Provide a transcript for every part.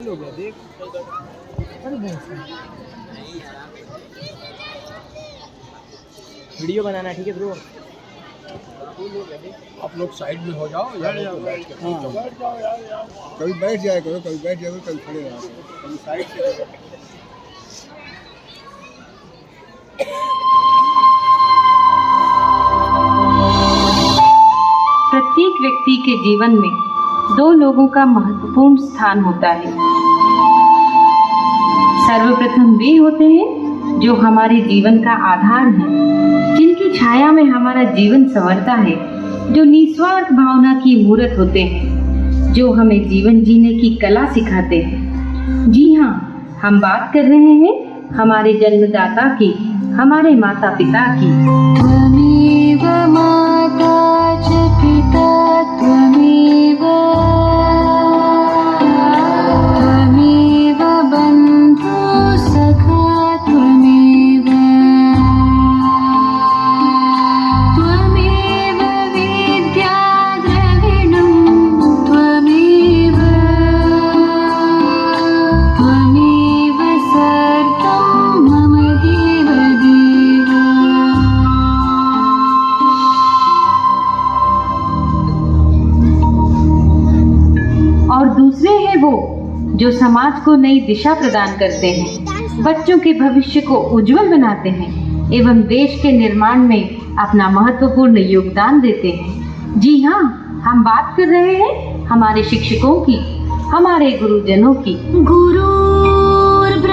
हो गया देख। वीडियो बनाना ठीक है ब्रो। आप लोग साइड में हो जाओ यार, बैठ के हाँ। बैठ जाओ यार। कभी बैठ जाया करो, कभी बैठ जाओ, कभी खड़े रहा करो, कभी साइड से प्रत्येक व्यक्ति के जीवन में दो लोगों का महत्वपूर्ण स्थान होता है। सर्वप्रथम वे होते हैं जो हमारे जीवन का आधार हैं, जिनकी छाया में हमारा जीवन संवरता है, जो निस्वार्थ भावना की मूर्त होते हैं, जो हमें जीवन जीने की कला सिखाते हैं। जी हाँ, हम बात कर रहे हैं हमारे जन्मदाता की, हमारे माता पिता की। त्वमेव माता च पिता त्वमेव, त्वमेव बन्धु सखा त्वमेव, त्वमेव विद्या द्रविणं त्वमेव, त्वमेव सर्वं मम देव देव। और दूसरे हैं वो जो समाज को नई दिशा प्रदान करते हैं, बच्चों के भविष्य को उज्जवल बनाते हैं एवं देश के निर्माण में अपना महत्वपूर्ण योगदान देते हैं। जी हाँ, हम बात कर रहे हैं हमारे शिक्षकों की, हमारे गुरुजनों की। गुरुर्ब्रह्मा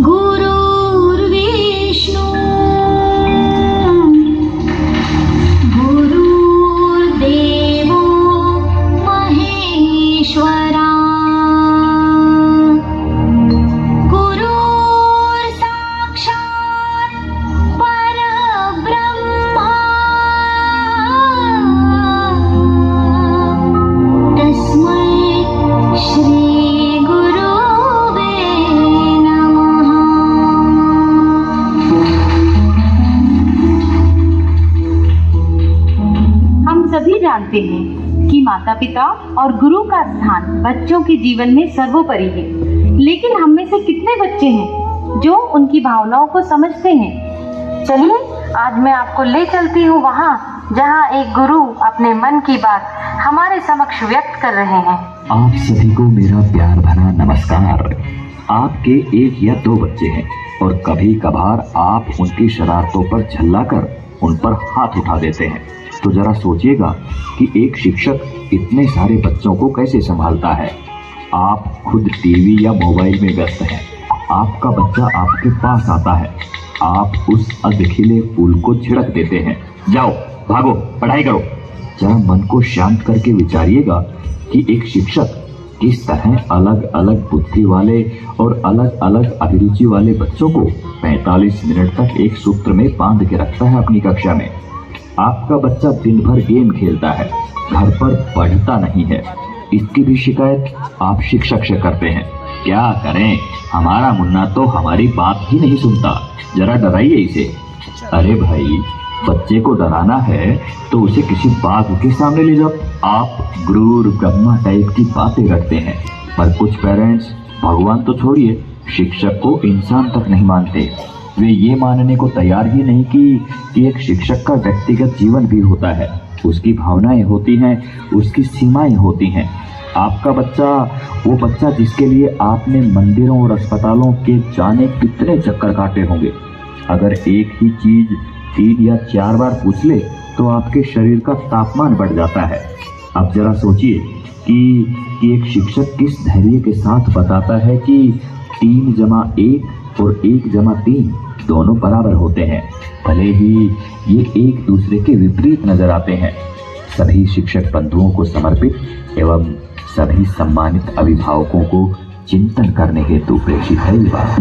गुरुर्विष्णु गुरुर्देवो महेश्वरा, गुरुर्साक्षात् परब्रह्मा, तस्मै श्री गुरुवे नमः। हम सभी जानते हैं कि माता पिता और गुरु का स्थान बच्चों के जीवन में सर्वोपरि है, लेकिन हम में से कितने बच्चे हैं जो उनकी भावनाओं को समझते हैं? चलिए आज मैं आपको ले चलती हूँ वहाँ जहाँ एक गुरु अपने मन की बात हमारे समक्ष व्यक्त कर रहे हैं। आप सभी को मेरा प्यार भरा नमस्कार। आपके एक या दो बच्चे हैं और कभी कभार आप उनकी शरारतों पर झल्लाकर उन पर हाथ उठा देते हैं। तो जरा सोचिएगा कि एक शिक्षक इतने सारे बच्चों को कैसे संभालता है। आप खुद टीवी या मोबाइल में व्यस्त हैं, आपका बच्चा आपके पास आता है, आप उस अधखिले फूल को छिड़क देते हैं, जाओ भागो पढ़ाई करो। जरा मन को शांत करके विचारिएगा कि एक शिक्षक किस तरह अलग अलग बुद्धि वाले और अलग अलग अभिरुचि वाले बच्चों को 45 मिनट तक एक सूत्र में बांध के रखता है अपनी कक्षा में। आपका बच्चा दिन भर गेम खेलता है, घर पर पढ़ता नहीं है, इसकी भी शिकायत आप शिक्षक से करते हैं। क्या करें, हमारा मुन्ना तो हमारी बात ही नहीं सुनता, जरा डराइए इसे। अरे भाई, बच्चे को डराना है तो उसे किसी बाघ के सामने ले जाओ। आप गुरूर ब्रह्मा टाइप की बातें रखते हैं, पर कुछ पेरेंट्स भगवान तो छोड़िए, शिक्षक को इंसान तक नहीं मानते। वे ये मानने को तैयार ही नहीं कि एक शिक्षक का व्यक्तिगत जीवन भी होता है, उसकी भावनाएं होती हैं, उसकी सीमाएं होती हैं। आपका बच्चा, वो बच्चा जिसके लिए आपने मंदिरों और अस्पतालों के जाने कितने चक्कर काटे होंगे, अगर एक ही चीज 3 या 4 बार पूछ ले तो आपके शरीर का तापमान बढ़ जाता है। अब जरा सोचिए कि एक शिक्षक किस धैर्य के साथ बताता है कि 3 जमा 1 और 1 जमा 3 दोनों बराबर होते हैं, भले ही ये एक दूसरे के विपरीत नजर आते हैं। सभी शिक्षक बंधुओं को समर्पित एवं सभी सम्मानित अभिभावकों को चिंतन करने हेतु प्रेषित है ये बात।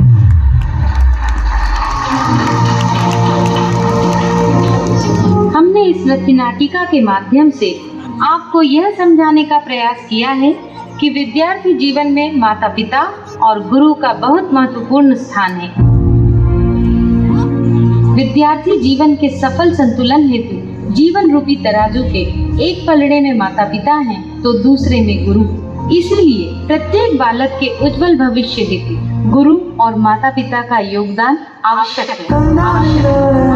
हमने इस नृत्य नाटिका के माध्यम से आपको यह समझाने का प्रयास किया है कि विद्यार्थी जीवन में माता पिता और गुरु का बहुत महत्वपूर्ण स्थान है। विद्यार्थी जीवन के सफल संतुलन हेतु जीवन रूपी तराजू के एक पलड़े में माता पिता हैं तो दूसरे में गुरु। इसलिए प्रत्येक बालक के उज्जवल भविष्य हेतु गुरु और माता पिता का योगदान आवश्यक है।